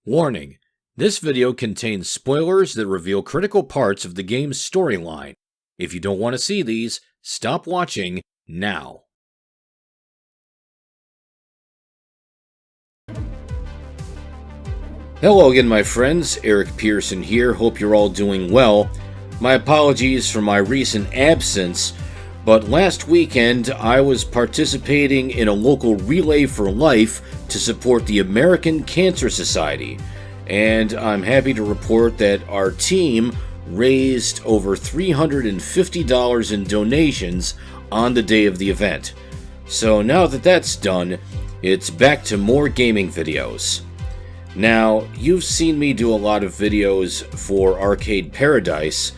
Warning: this video contains spoilers that reveal critical parts of the game's storyline. If you don't want to see these, stop watching now. Hello again, my friends. Eric Pearson here. Hope you're all doing well. My apologies for my recent absence, but last weekend I was participating in a local Relay for Life to support the American Cancer Society, and I'm happy to report that our team raised over $350 in donations on the day of the event. So now that that's done, it's back to more gaming videos. Now, you've seen me do a lot of videos for Arcade Paradise,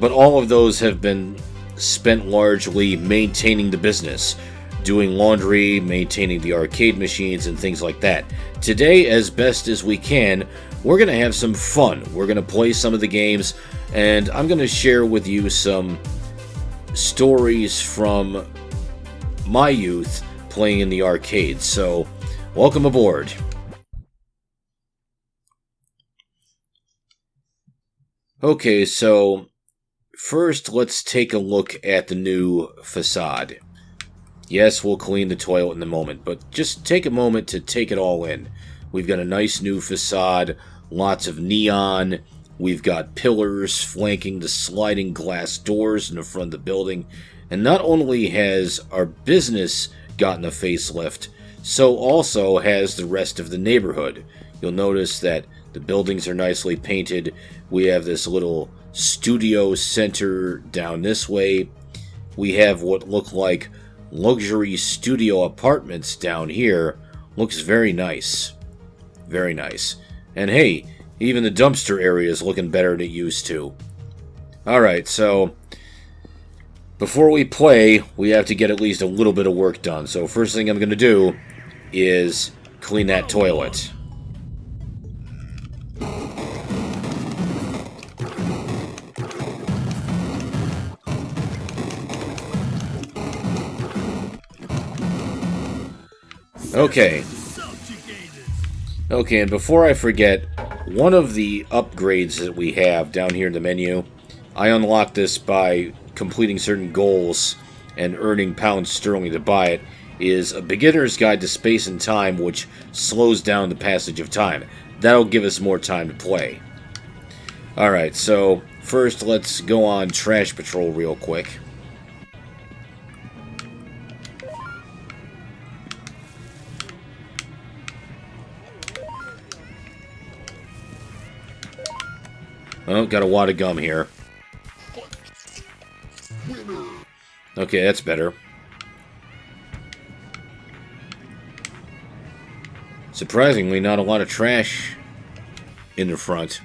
but all of those have been spent largely maintaining the business, doing laundry, maintaining the arcade machines, and things like that. Today, as best as we can, we're going to have some fun. We're going to play some of the games, and I'm going to share with you some stories from my youth playing in the arcades. So, welcome aboard. Okay, so first let's take a look at the new facade. Yes, we'll clean the toilet in a moment, but just take a moment to take it all in. We've got a nice new facade, lots of neon, we've got pillars flanking the sliding glass doors in the front of the building, and not only has our business gotten a facelift, so also has the rest of the neighborhood. You'll notice that the buildings are nicely painted. We have this little studio center down this way. We have what look like luxury studio apartments down here. Looks very nice. Very nice. And hey, even the dumpster area is looking better than it used to. Alright, so before we play, we have to get at least a little bit of work done. So first thing I'm going to do is clean that toilet. Okay, and before I forget, one of the upgrades that we have down here in the menu, I unlocked this by completing certain goals and earning pounds sterling to buy it, is a beginner's guide to space and time, which slows down the passage of time. That'll give us more time to play. Alright, so first let's go on Trash Patrol real quick. Oh, got a wad of gum here. Okay, that's better. Surprisingly, not a lot of trash in the front.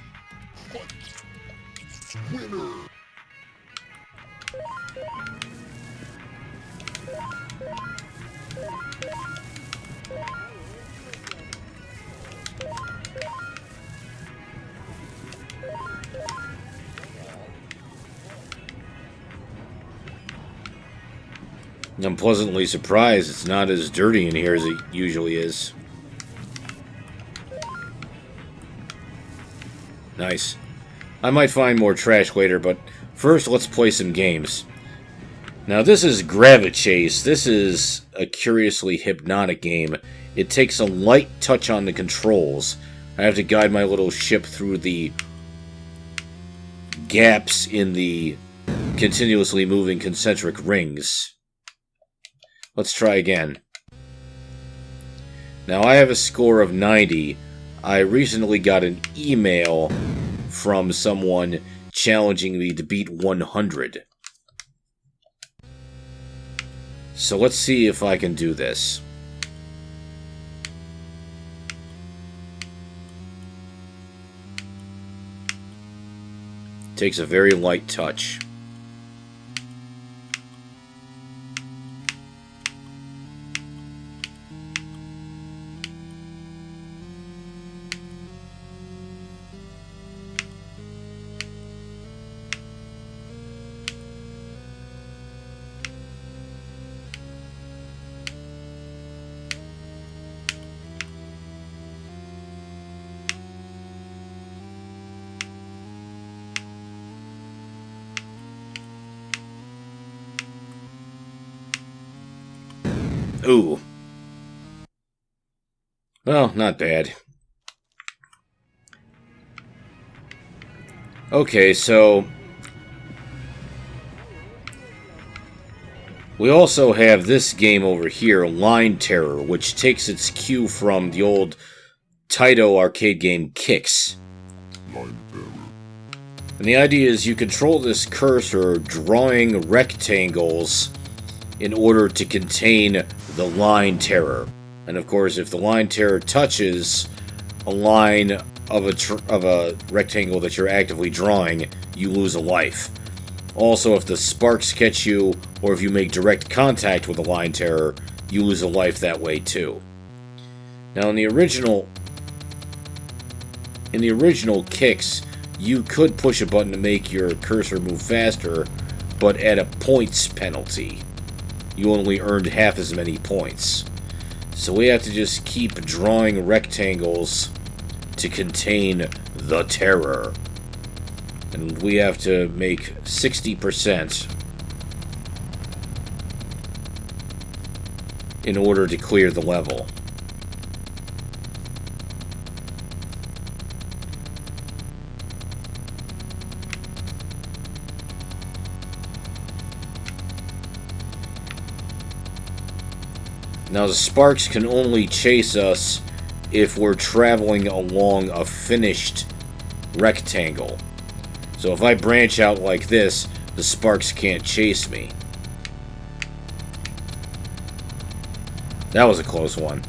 I'm pleasantly surprised it's not as dirty in here as it usually is. Nice. I might find more trash later, but first let's play some games. Now this is Gravichase. This is a curiously hypnotic game. It takes a light touch on the controls. I have to guide my little ship through the gaps in the continuously moving concentric rings. Let's try again. Now I have a score of 90. I recently got an email from someone challenging me to beat 100. So let's see if I can do this. Takes a very light touch. Ooh. Well, not bad. Okay, so we also have this game over here, Line Terror, which takes its cue from the old Taito arcade game Kicks. And the idea is you control this cursor drawing rectangles in order to contain the line terror. And of course, if the line terror touches a line of a rectangle that you're actively drawing, you lose a life. Also, if the sparks catch you, or if you make direct contact with the line terror, you lose a life that way too. Now, in the original Kicks, you could push a button to make your cursor move faster, but at a points penalty. You only earned half as many points. So we have to just keep drawing rectangles to contain the terror. And we have to make 60% in order to clear the level. Now, the sparks can only chase us if we're traveling along a finished rectangle. So if I branch out like this, the sparks can't chase me. That was a close one.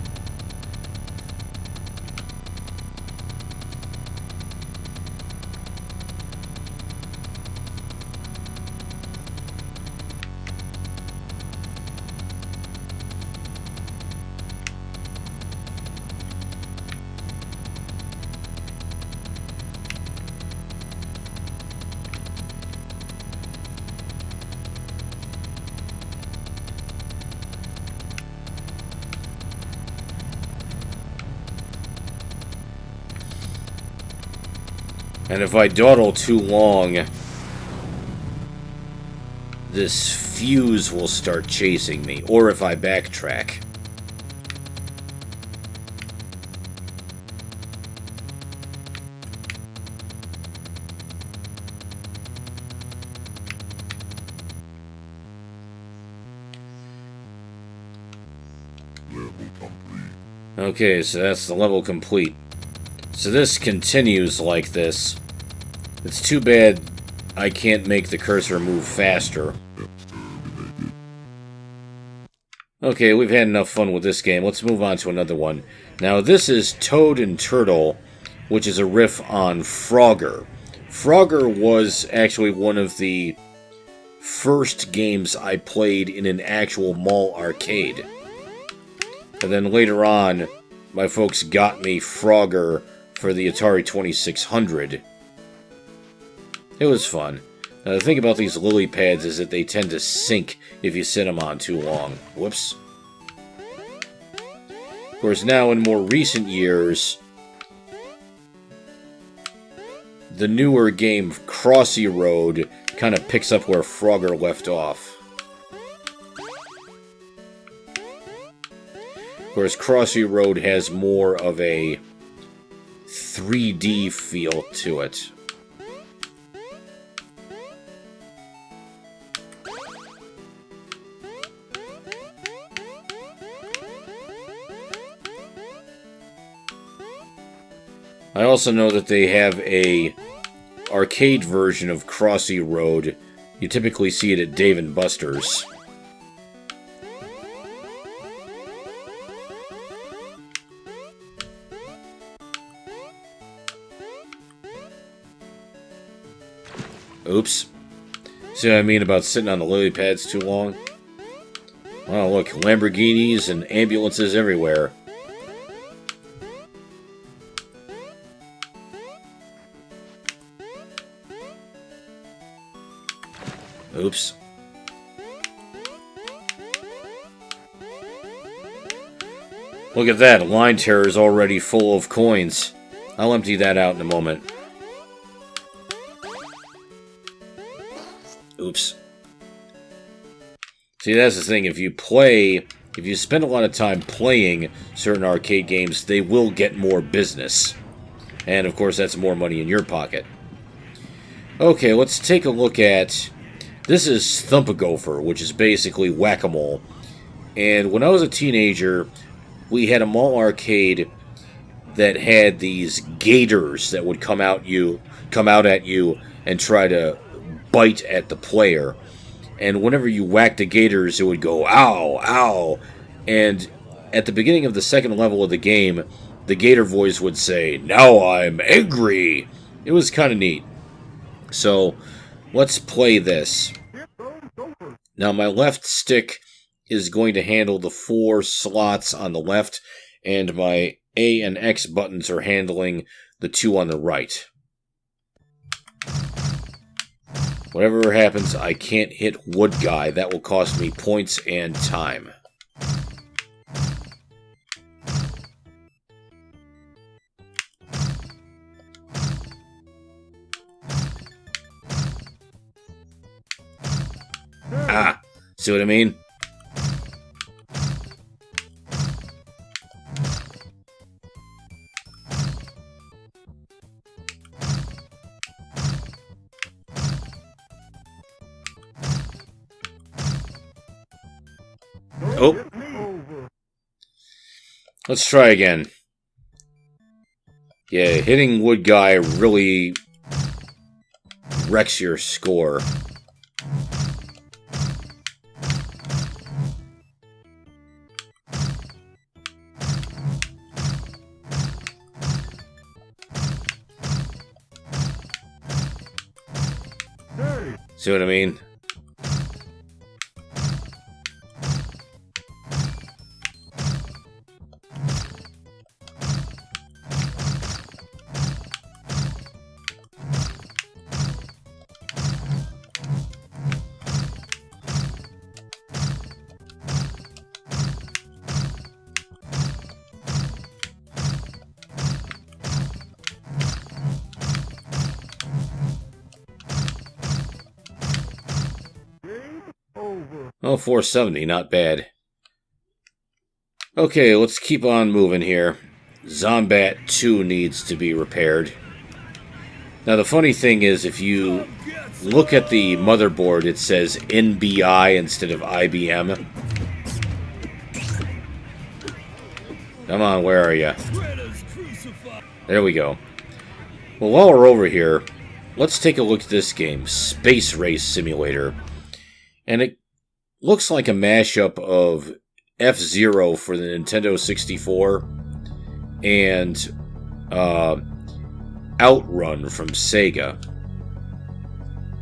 And if I dawdle too long, this fuse will start chasing me, or if I backtrack. Okay, so that's the level complete. So this continues like this. It's too bad I can't make the cursor move faster. Okay, we've had enough fun with this game. Let's move on to another one. Now, this is Toad and Turtle, which is a riff on Frogger. Frogger was actually one of the first games I played in an actual mall arcade. And then later on, my folks got me Frogger for the Atari 2600. It was fun. The thing about these lily pads is that they tend to sink if you sit them on too long. Whoops. Of course, now in more recent years, the newer game Crossy Road kind of picks up where Frogger left off. Of course, Crossy Road has more of a 3D feel to it. I also know that they have a arcade version of Crossy Road. You typically see it at Dave & Buster's. Oops. See what I mean about sitting on the lily pads too long? Well, look, Lamborghinis and ambulances everywhere. Oops. Look at that, line terror is already full of coins. I'll empty that out in a moment. Oops. See, that's the thing. If you play if you spend a lot of time playing certain arcade games, they will get more business. And, of course, that's more money in your pocket. Okay, let's take a look at... This is Thump-A-Gopher, which is basically whack-a-mole. And when I was a teenager, we had a mall arcade that had these gators that would come out at you and try to bite at the player. And whenever you whacked the gators, it would go, ow, ow. And at the beginning of the second level of the game, the gator voice would say, now I'm angry. It was kind of neat. So, let's play this. Now, my left stick is going to handle the 4 slots on the left, and my A and X buttons are handling the 2 on the right. Whatever happens, I can't hit Wood Guy. That will cost me points and time. Ah, see what I mean? Oh. Let's try again. Yeah, hitting Wood Guy really wrecks your score. See what I mean? Oh, 470, not bad. Okay, let's keep on moving here. Zombat 2 needs to be repaired. Now, the funny thing is, if you look at the motherboard, it says NBI instead of IBM. Come on, where are you? There we go. Well, while we're over here, let's take a look at this game, Space Race Simulator. And it looks like a mashup of F-Zero for the Nintendo 64 and Outrun from Sega.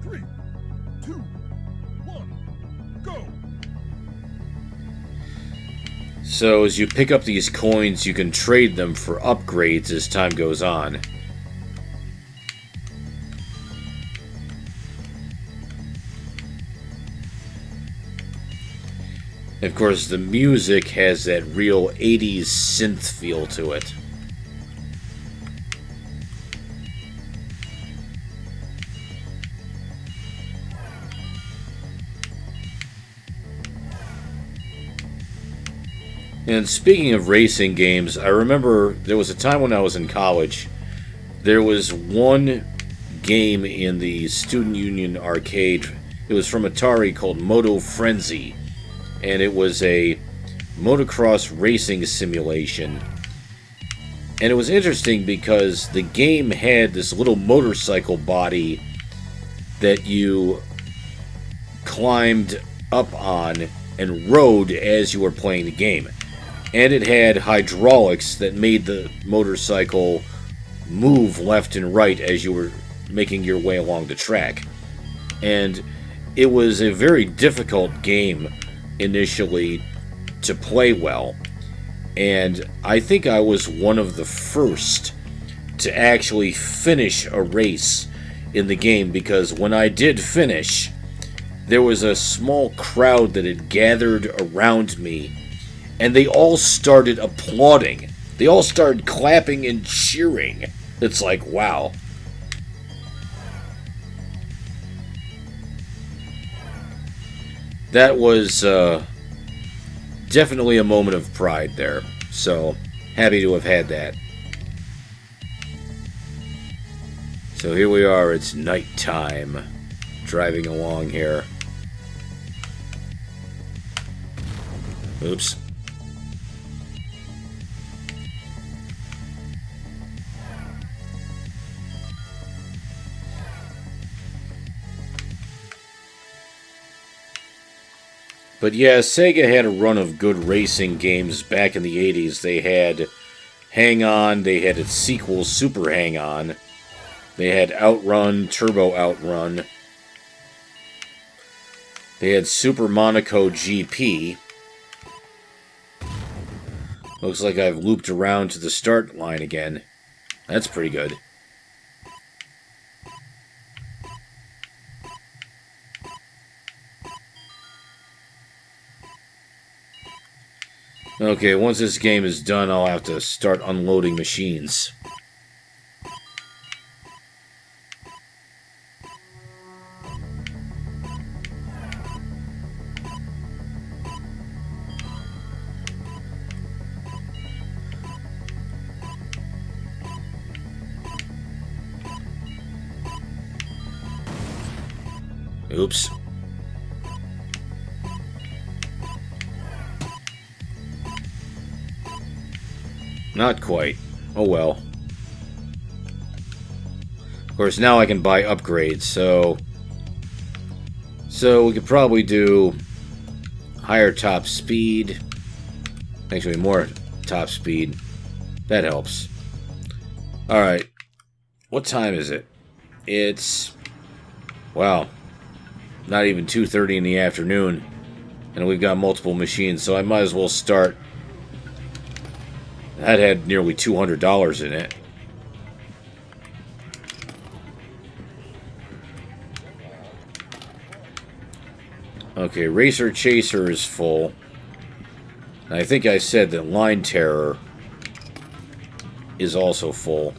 3, 2, 1, go! So as you pick up these coins, you can trade them for upgrades as time goes on. Of course, the music has that real 80s synth feel to it. And speaking of racing games, I remember there was a time when I was in college, there was one game in the Student Union arcade. It was from Atari called Moto Frenzy. And it was a motocross racing simulation. And it was interesting because the game had this little motorcycle body that you climbed up on and rode as you were playing the game. And it had hydraulics that made the motorcycle move left and right as you were making your way along the track. And it was a very difficult game initially to play well, and I think I was one of the first to actually finish a race in the game, because when I did finish, there was a small crowd that had gathered around me, and they all started applauding. They all started clapping and cheering. It's like, wow. That was definitely a moment of pride there. So, happy to have had that. So here we are, it's nighttime, driving along here. Oops. But yeah, Sega had a run of good racing games back in the 80s. They had Hang On, they had its sequel, Super Hang On. They had Outrun, Turbo Outrun. They had Super Monaco GP. Looks like I've looped around to the start line again. That's pretty good. Okay, once this game is done, I'll have to start unloading machines. Oops. Not quite. Oh well. Of course, now I can buy upgrades, so we could probably do higher top speed. Actually, more top speed. That helps. Alright. What time is it? It's... wow. Not even 2:30 in the afternoon. And we've got multiple machines, so I might as well start. That had nearly $200 in it. Okay, Racer Chaser is full. And I think I said that Line Terror is also full.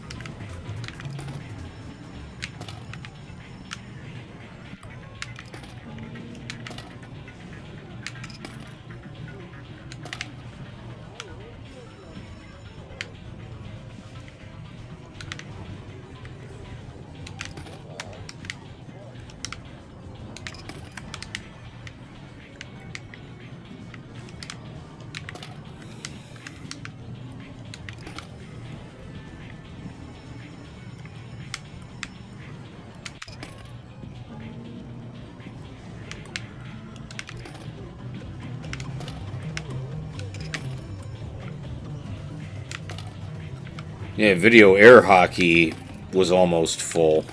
Yeah, Video Air Hockey was almost full.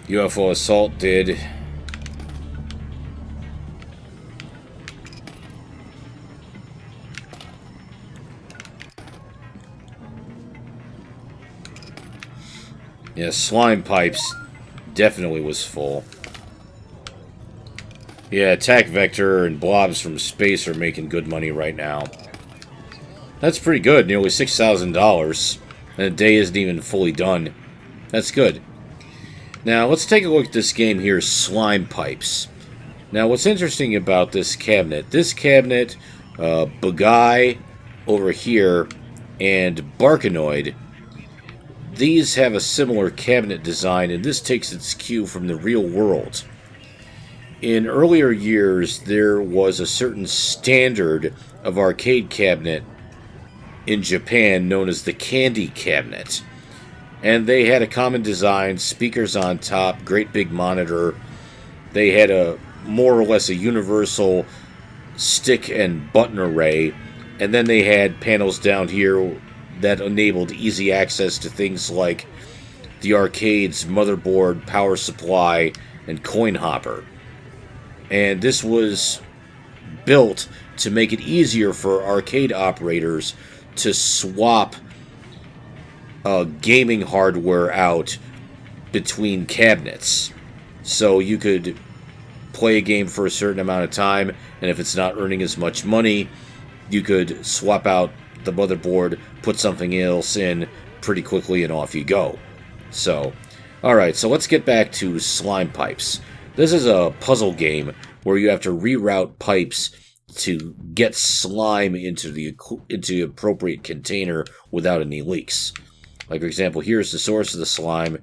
UFO Assault did. Yeah, Slime Pipes definitely was full. Yeah, Attack Vector and Blobs from Space are making good money right now. That's pretty good, nearly $6,000. And the day isn't even fully done. That's good. Now, let's take a look at this game here, Slime Pipes. Now, what's interesting about this cabinet, Bugai over here, and Barkanoid, these have a similar cabinet design, and this takes its cue from the real world. In earlier years, there was a certain standard of arcade cabinet in Japan known as the Candy Cabinet. And they had a common design, speakers on top, great big monitor. They had a more or less a universal stick and button array. And then they had panels down here that enabled easy access to things like the arcade's motherboard, power supply, and coin hopper. And this was built to make it easier for arcade operators to swap gaming hardware out between cabinets. So you could play a game for a certain amount of time, and if it's not earning as much money, you could swap out the motherboard, put something else in pretty quickly, and off you go. So, alright, so let's get back to Slime Pipes. This is a puzzle game where you have to reroute pipes to get slime into the appropriate container without any leaks. Like, for example, here's the source of the slime.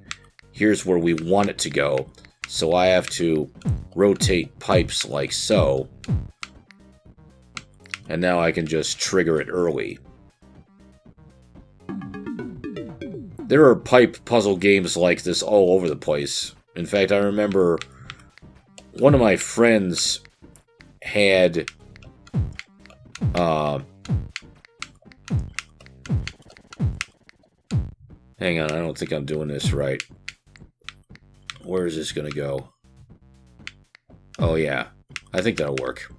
Here's where we want it to go. So I have to rotate pipes like so. And now I can just trigger it early. There are pipe puzzle games like this all over the place. In fact, I remember one of my friends had hang on, I don't think I'm doing this right. Where is this gonna go? Oh yeah, I think that'll work.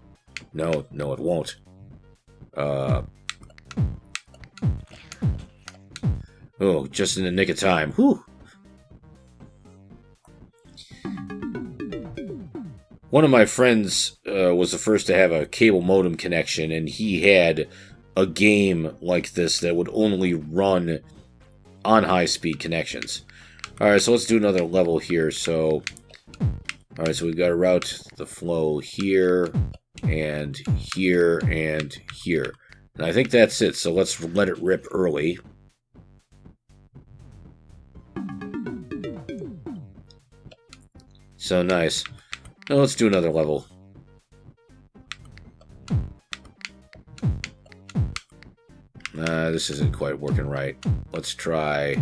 No, it won't. Oh, just in the nick of time. Whew. One of my friends was the first to have a cable modem connection, and he had a game like this that would only run on high-speed connections. Alright, so let's do another level here. So, alright, so we've got to route the flow here, and here, and here. And I think that's it, so let's let it rip early. So nice. Now let's do another level. This isn't quite working right. Let's try...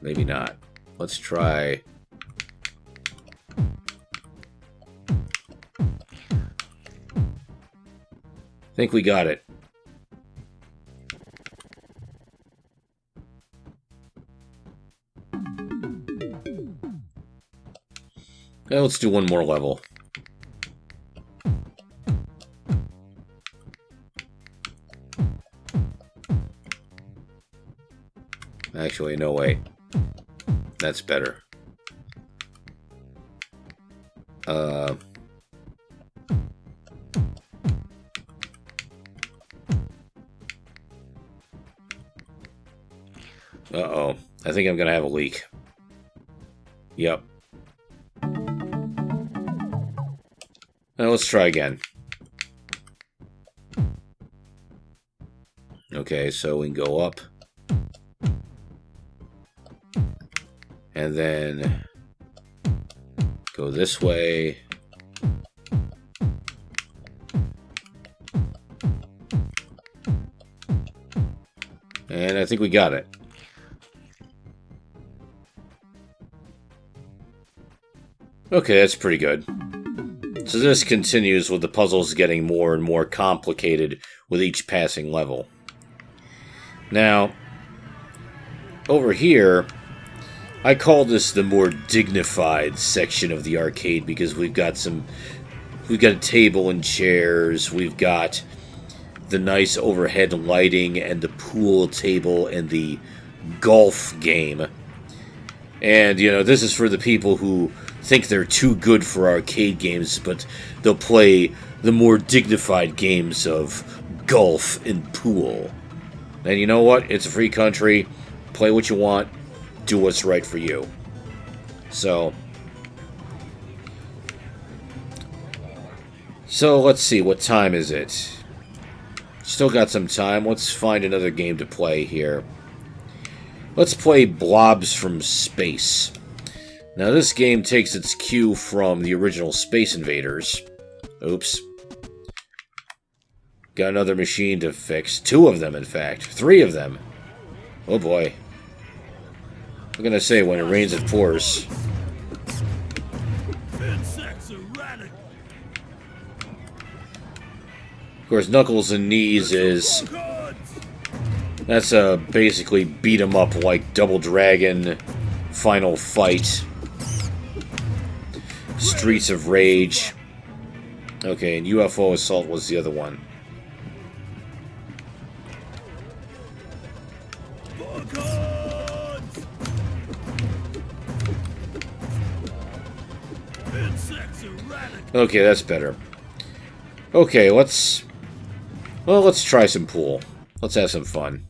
maybe not. Let's try... I think we got it. Now let's do one more level. Actually, no, wait. That's better. Uh-oh. I think I'm gonna have a leak. Yep. Now let's try again. Okay, so we can go up. And then go this way. And I think we got it. Okay, that's pretty good. So this continues with the puzzles getting more and more complicated with each passing level. Now, over here, I call this the more dignified section of the arcade because we've got a table and chairs, we've got the nice overhead lighting and the pool table and the golf game. And, you know, this is for the people who think they're too good for arcade games, but they'll play the more dignified games of golf and pool. And you know what? It's a free country. Play what you want. Do what's right for you. So let's see. What time is it? Still got some time. Let's find another game to play here. Let's play Blobs from Space. Now this game takes its cue from the original Space Invaders. Oops. Got another machine to fix. 2 of them, in fact. 3 of them. Oh boy. I'm gonna say, when it rains it pours. Of course, Knuckles and Knees is... That's basically beat 'em up like Double Dragon, Final Fight, Streets of Rage. Okay, and UFO Assault was the other one. Okay, that's better. Okay, let's try some pool. Let's have some fun.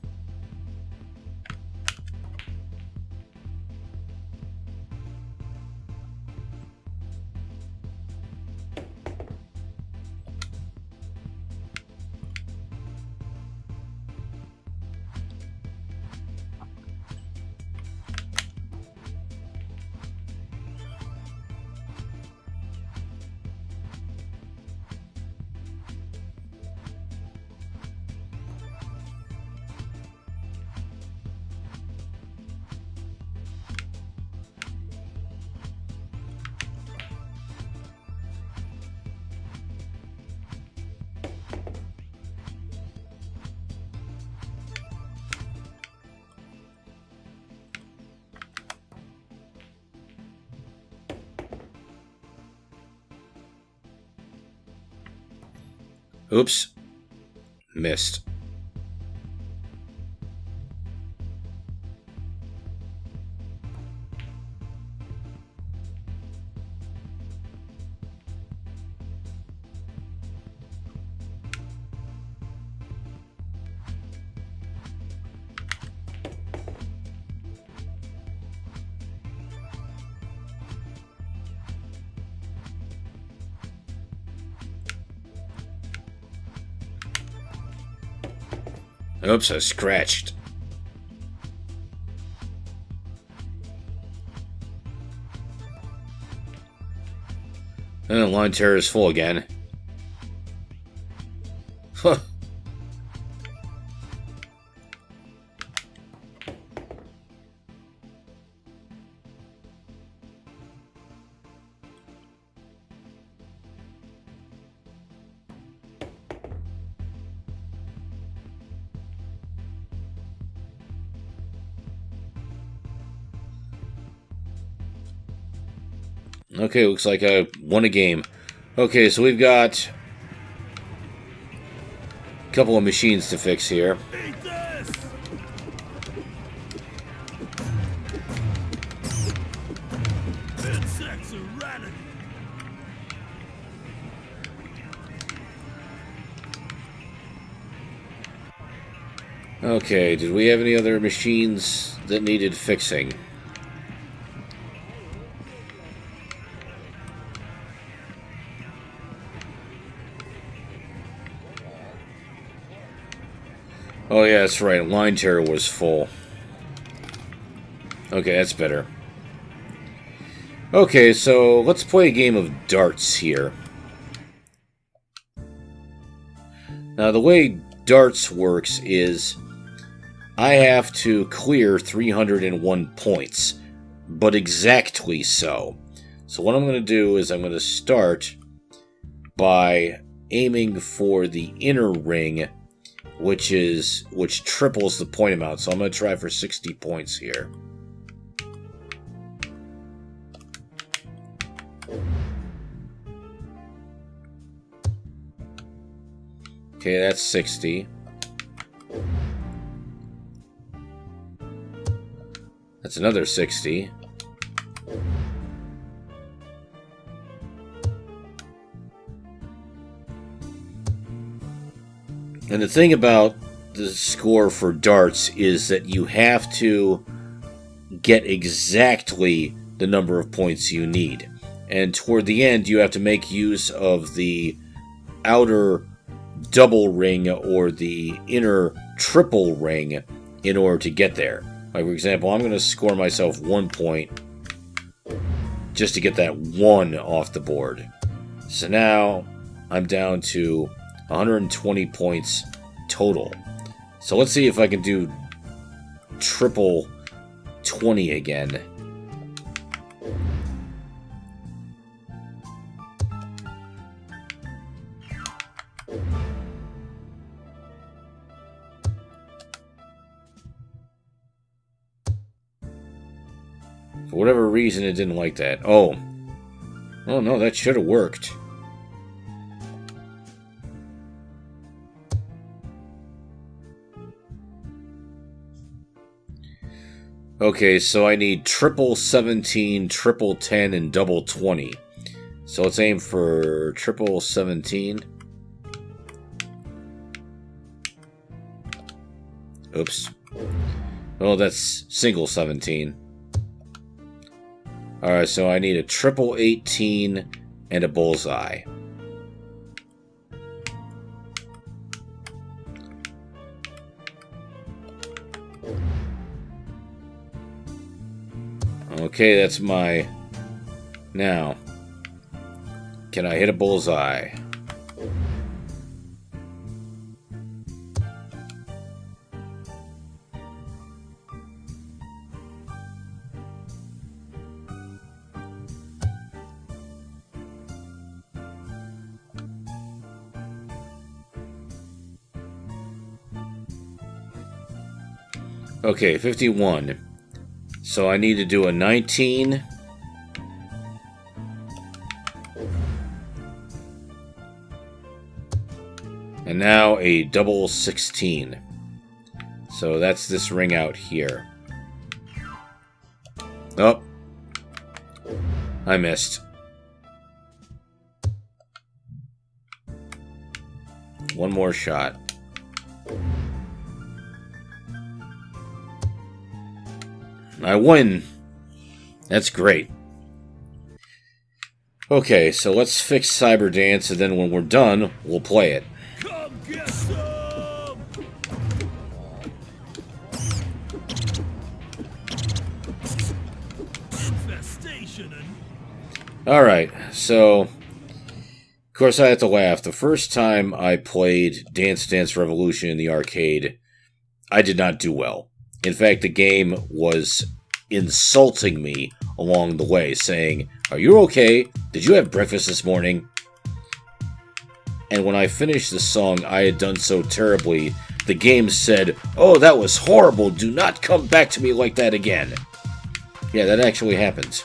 Oops. Missed. Oops, I scratched. And the line terror is full again. Huh. Okay, looks like I won a game. Okay, so we've got a couple of machines to fix here. Eat this! Insects are radical. Okay, did we have any other machines that needed fixing? Oh yeah, that's right, line terror was full. Okay, that's better. Okay, so let's play a game of darts here. Now, the way darts works is I have to clear 301 points, but exactly so. So what I'm going to do is I'm going to start by aiming for the inner ring, which triples the point amount. So I'm going to try for 60 points here. Okay, that's 60. That's another 60. And the thing about the score for darts is that you have to get exactly the number of points you need. And toward the end, you have to make use of the outer double ring or the inner triple ring in order to get there. Like, for example, I'm going to score myself 1 point just to get that 1 off the board. So now I'm down to 120 points total. So let's see if I can do triple 20 again. For whatever reason, it didn't like that. Oh no, that should have worked. Okay, so I need triple 17, triple 10, and double 20. So let's aim for triple 17. Oops. Oh, that's single 17. Alright, so I need a triple 18 and a bullseye. Okay, that's my... Now, can I hit a bullseye? Okay, 51. So I need to do a 19. now a double 16. So that's this ring out here. Oh. I missed. One more shot. I win. That's great. Okay, so let's fix Cyber Dance, and then when we're done, we'll play it. Come get some! Infestation and... Alright, so... Of course, I have to laugh. The first time I played Dance Dance Revolution in the arcade, I did not do well. In fact, the game was insulting me along the way, saying, "Are you okay? Did you have breakfast this morning?" And when I finished the song, I had done so terribly, the game said, "Oh, that was horrible. Do not come back to me like that again." Yeah, that actually happened.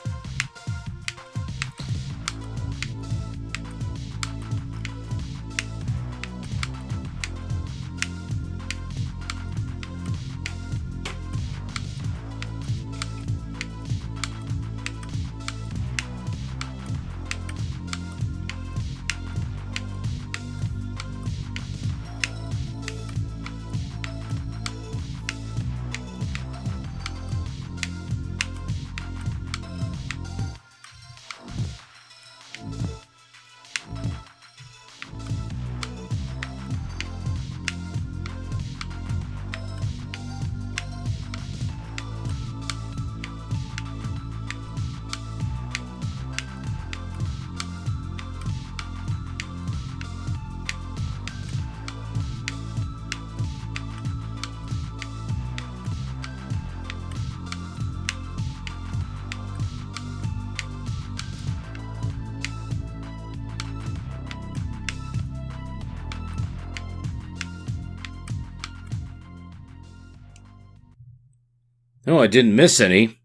No, I didn't miss any.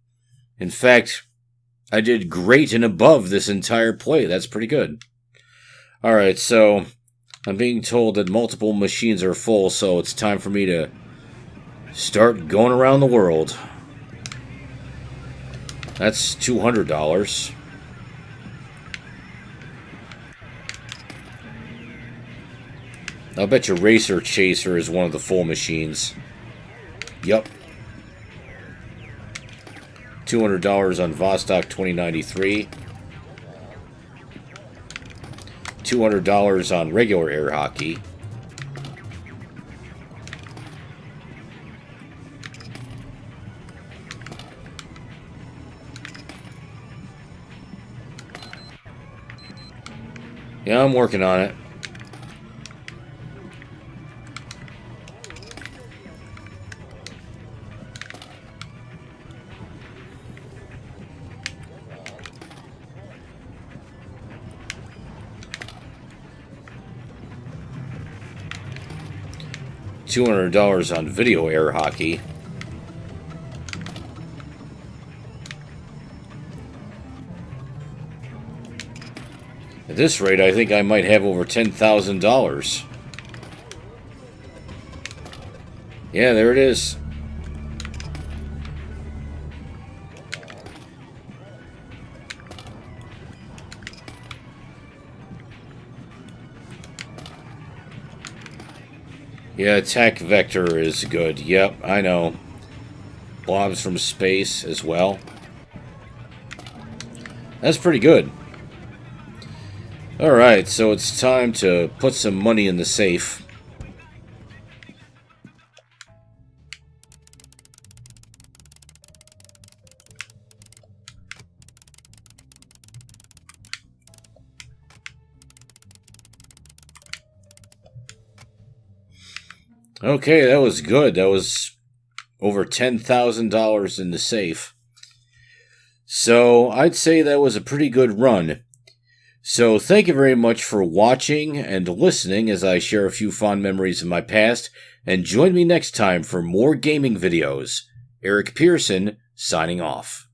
In fact, I did great and above this entire play. That's pretty good. Alright, so I'm being told that multiple machines are full, so it's time for me to start going around the world. That's $200. I'll bet you Racer Chaser is one of the full machines. Yup. $200 on Vostok 2093. $200 on regular air hockey. Yeah, I'm working on it. $200 on video air hockey. At this rate, I think I might have over $10,000. Yeah, there it is. Yeah, attack vector is good. Yep, I know. Blobs from space as well. That's pretty good. Alright, so it's time to put some money in the safe. Okay, that was good. That was over $10,000 in the safe. So, I'd say that was a pretty good run. So, thank you very much for watching and listening as I share a few fond memories of my past, and join me next time for more gaming videos. Eric Pearson, signing off.